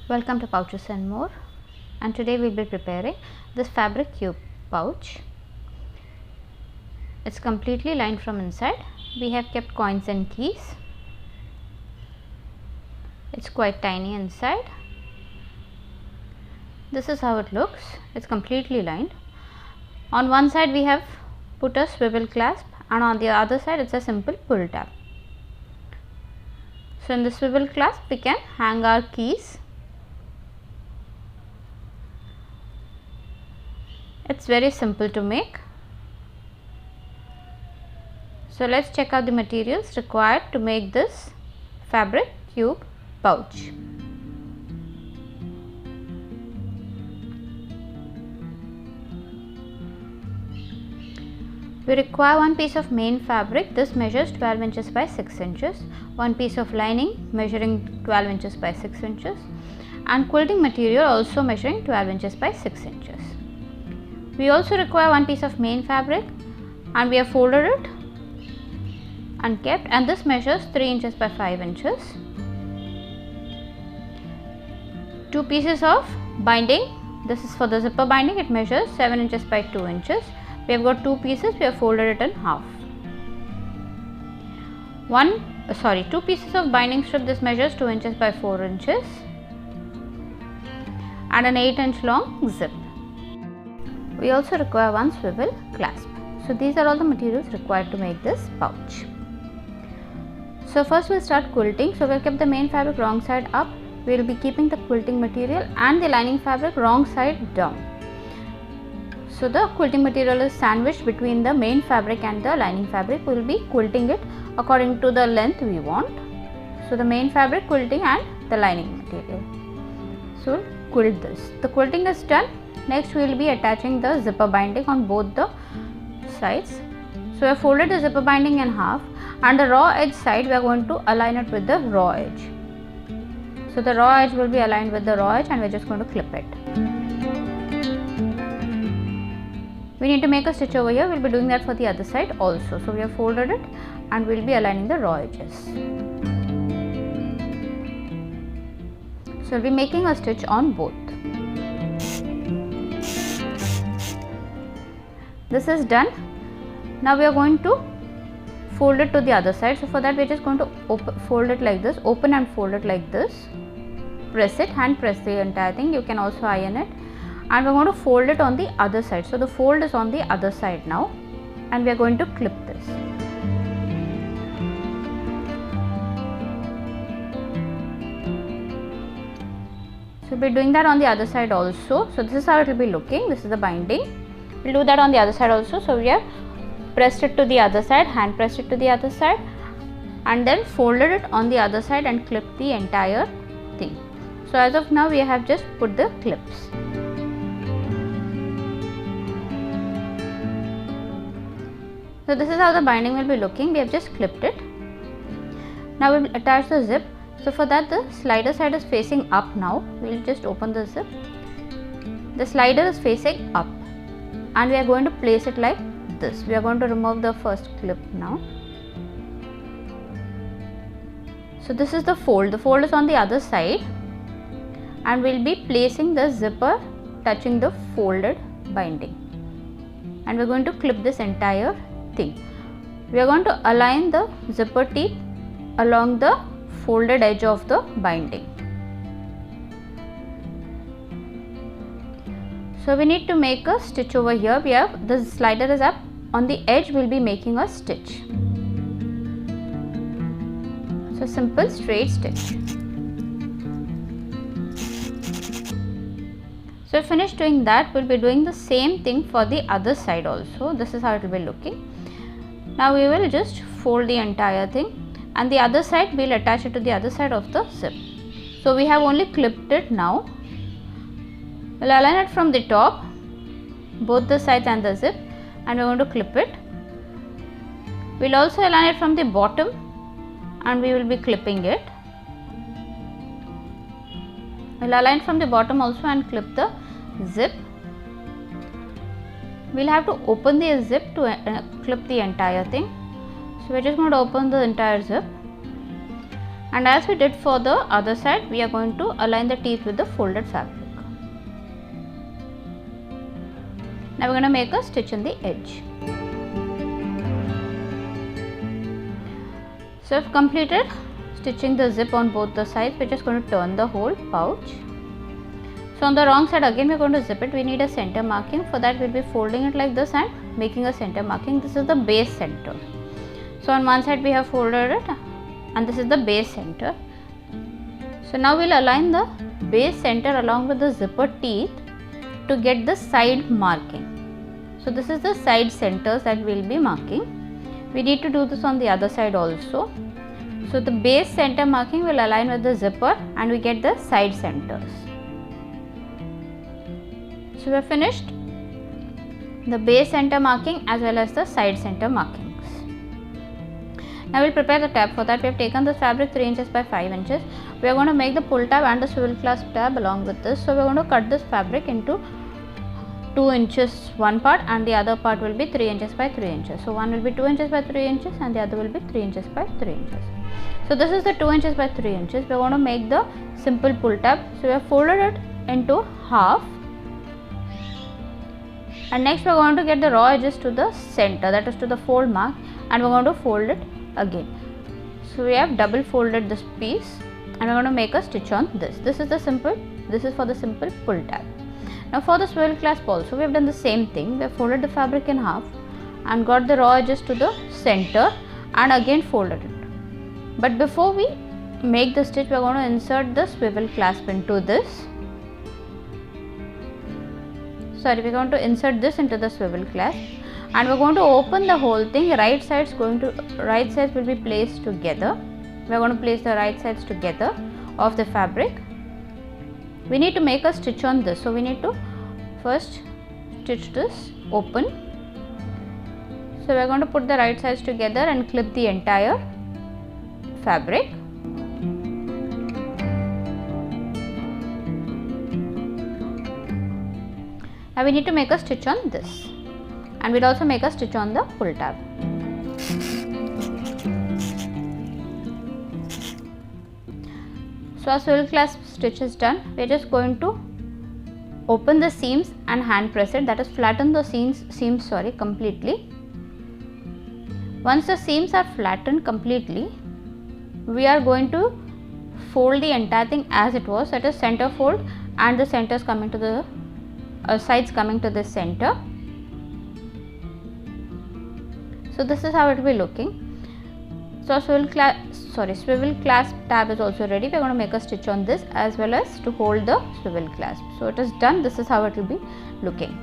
Welcome to Pouches and More, and today we will be preparing this fabric cube pouch. It's completely lined from inside. We have kept coins and keys. It's quite tiny inside. This is how it looks. It's completely lined. On one side we have put a swivel clasp, and on the other side it's a simple pull tab. So in the swivel clasp we can hang our keys. It's very simple to make. So let's check out the materials required to make this fabric cube pouch. We require one piece of main fabric. This measures 12 inches by 6 inches, one piece of lining measuring 12 inches by 6 inches, and quilting material also measuring 12 inches by 6 inches. We also require one piece of main fabric, and we have folded it and kept, and this measures 3 inches by 5 inches. Two pieces of binding. This is for the zipper binding. It measures 7 inches by 2 inches. We have got two pieces. We have folded it in half. Two pieces of binding strip. This measures 2 inches by 4 inches, and an 8-inch long zip. We also require one swivel clasp. So these are all the materials required to make this pouch. So first we'll start quilting. So we'll keep the main fabric wrong side up. We will be keeping the quilting material and the lining fabric wrong side down. So the quilting material is sandwiched between the main fabric and the lining fabric. We will be quilting it according to the length we want. So the main fabric, quilting, and the lining material. So we'll quilt this. The quilting is done. Next we will be attaching the zipper binding on both the sides. So we have folded the zipper binding in half, and the raw edge side we are going to align it with the raw edge. So the raw edge will be aligned with the raw edge, and we are just going to clip it. We need to make a stitch over here. We will be doing that for the other side also. So we have folded it and we will be aligning the raw edges. So we will be making a stitch on both. This is done. Now we are going to fold it to the other side. So for that we are just going to fold it like this, open and fold it like this, press it, hand press the entire thing. You can also iron it, and we are going to fold it on the other side. So the fold is on the other side now, and we are going to clip this. So we will be doing that on the other side also. So this is how it will be looking. This is the binding. We will do that on the other side also. So we have pressed it to the other side, hand pressed it to the other side, and then folded it on the other side and clipped the entire thing. So as of now we have just put the clips. So this is how the binding will be looking. We have just clipped it. Now we will attach the zip. So for that the slider side is facing up now. We will just open the zip. The slider is facing up, and we are going to place it like this. We are going to remove the first clip now. So this is the fold. The fold is on the other side, and we will be placing the zipper touching the folded binding, and we are going to clip this entire thing. We are going to align the zipper teeth along the folded edge of the binding. So we need to make a stitch over here. We have the slider is up. On the edge we will be making a stitch. So simple straight stitch. So finished doing that, we will be doing the same thing for the other side also. This is how it will be looking. Now we will just fold the entire thing, and the other side we will attach it to the other side of the zip. So we have only clipped it now. We will align it from the top, both the sides and the zip, and we are going to clip it. We will also align it from the bottom, and we will be clipping it. We will align from the bottom also and clip the zip. We will have to open the zip to clip the entire thing. So we are just going to open the entire zip. And as we did for the other side, we are going to align the teeth with the folded fabric. Now we are going to make a stitch in the edge. So I've completed stitching the zip on both the sides. We're just going to turn the whole pouch. So on the wrong side again we're going to zip it. We need a center marking. For that we'll be folding it like this and making a center marking. This is the base center. So on one side we have folded it and this is the base center. So now we'll align the base center along with the zipper teeth to get the side marking. So this is the side centers that we'll be marking. We need to do this on the other side also. So the base center marking will align with the zipper and we get the side centers. So we have finished the base center marking as well as the side center markings. Now we will prepare the tab. For that we have taken the fabric 3 inches by 5 inches. We are going to make the pull tab and the swivel clasp tab along with this. So we are going to cut this fabric into 2 inches one part and the other part will be 3 inches by 3 inches. So one will be 2 inches by 3 inches and the other will be 3 inches by 3 inches. So this is the 2 inches by 3 inches. We are going to make the simple pull tab. So we have folded it into half. And next we are going to get the raw edges to the center, that is to the fold mark, and we are going to fold it again. So we have double folded this piece and we are going to make a stitch on this. This is for the simple pull tab. Now for the swivel clasp also we have done the same thing. We have folded the fabric in half and got the raw edges to the center and again folded it. But before we make the stitch, we are going to insert the swivel clasp into this. We are going to insert this into the swivel clasp and we are going to open the whole thing. Right sides will be placed together. We are going to place the right sides together of the fabric. We need to make a stitch on this. So we need to first stitch this open. So we are going to put the right sides together and clip the entire fabric. Now we need to make a stitch on this and we'll also make a stitch on the pull tab. So our swivel clasp stitch is done. We are just going to open the seams and hand press it, that is flatten the seams completely. Once the seams are flattened completely, we are going to fold the entire thing as it was, that is center fold and the centers coming to the sides coming to the center. So this is how it will be looking. So swivel clasp tab is also ready. We are going to make a stitch on this as well as to hold the swivel clasp. So it is done. This is how it will be looking.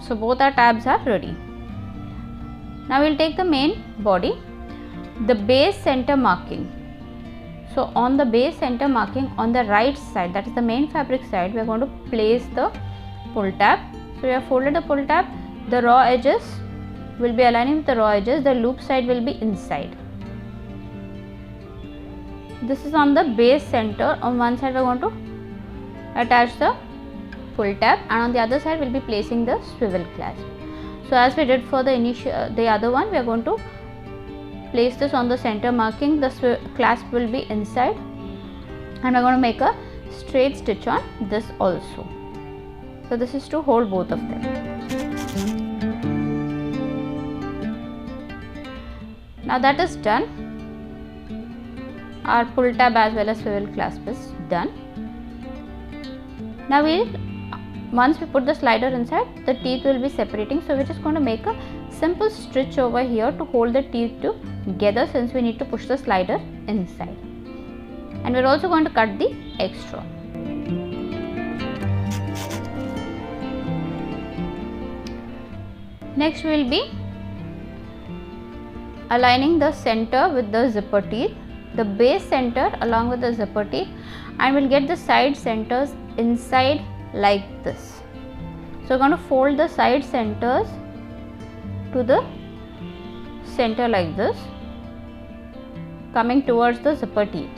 So both our tabs are ready. Now we will take the main body, the base center marking. So on the base center marking on the right side, that is the main fabric side, we are going to place the pull tab. So we have folded the pull tab, the raw edges will be aligning with the raw edges, the loop side will be inside. This is on the base center. On one side we are going to attach the pull tab and on the other side we will be placing the swivel clasp. So as we did for the other one, we are going to place this on the center marking, the clasp will be inside and we are going to make a straight stitch on this also. So this is to hold both of them. Now that is done. Our pull tab as well as swivel clasp is done. Now once we put the slider inside, the teeth will be separating. So we are just going to make a simple stitch over here to hold the teeth together, since we need to push the slider inside. And we are also going to cut the extra. Next we will be aligning the center with the zipper teeth, the base center along with the zipper teeth, and we will get the side centers inside like this. So we are going to fold the side centers to the center like this, coming towards the zipper teeth.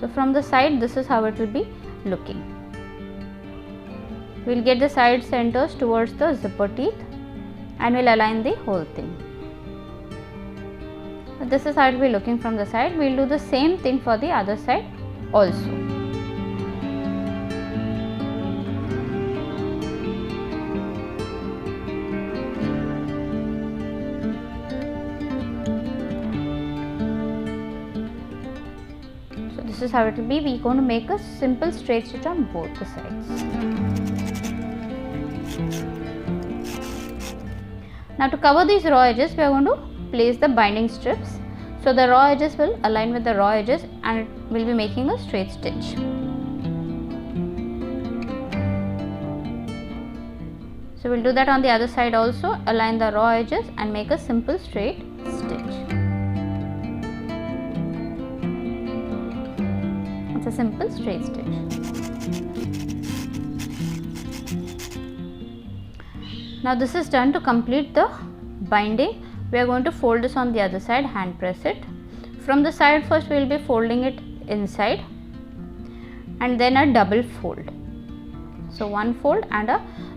So from the side, this is how it will be looking. We will get the side centers towards the zipper teeth and we will align the whole thing. this is how it will be looking from the side. We will do the same thing for the other side also. So this is how it will be. We are going to make a simple straight stitch on both the sides. Now to cover these raw edges, we are going to place the binding strips. So the raw edges will align with the raw edges and it will be making a straight stitch. So we'll do that on the other side also. Align the raw edges and make a simple straight stitch. It's a simple straight stitch. Now this is done. To complete the binding, we are going to fold this on the other side, hand press it. From the side first we will be folding it inside and then a double fold. So one fold and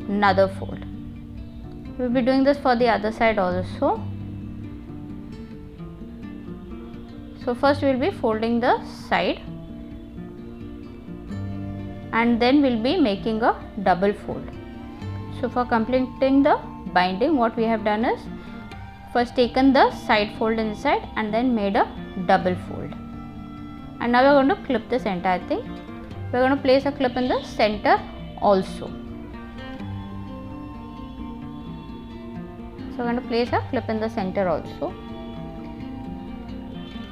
another fold. We will be doing this for the other side also. So first we will be folding the side and then we will be making a double fold. So for completing the binding, what we have done is first taken the side fold inside and then made a double fold. And now we are going to clip this entire thing. We are going to place a clip in the center also. So we are going to place a clip in the center also.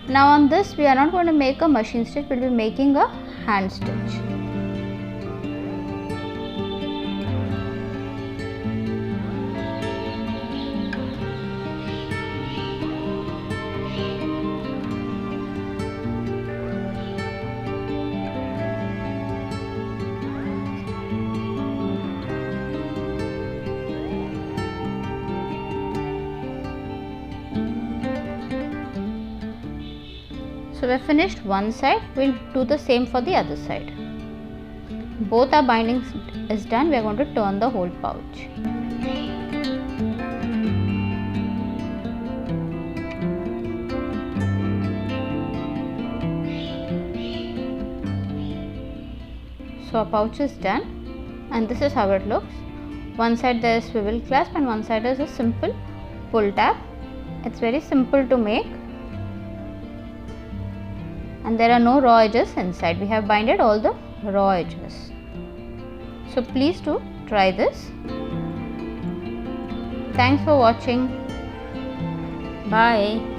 Now on this we are not going to make a machine stitch, we will be making a hand stitch. So we have finished one side, we will do the same for the other side. Both our bindings is done, we are going to turn the whole pouch. So our pouch is done and this is how it looks. One side there is swivel clasp and one side is a simple pull tab. It's very simple to make. And there are no raw edges inside. We have binded all the raw edges. So please do try this. Thanks for watching. Bye.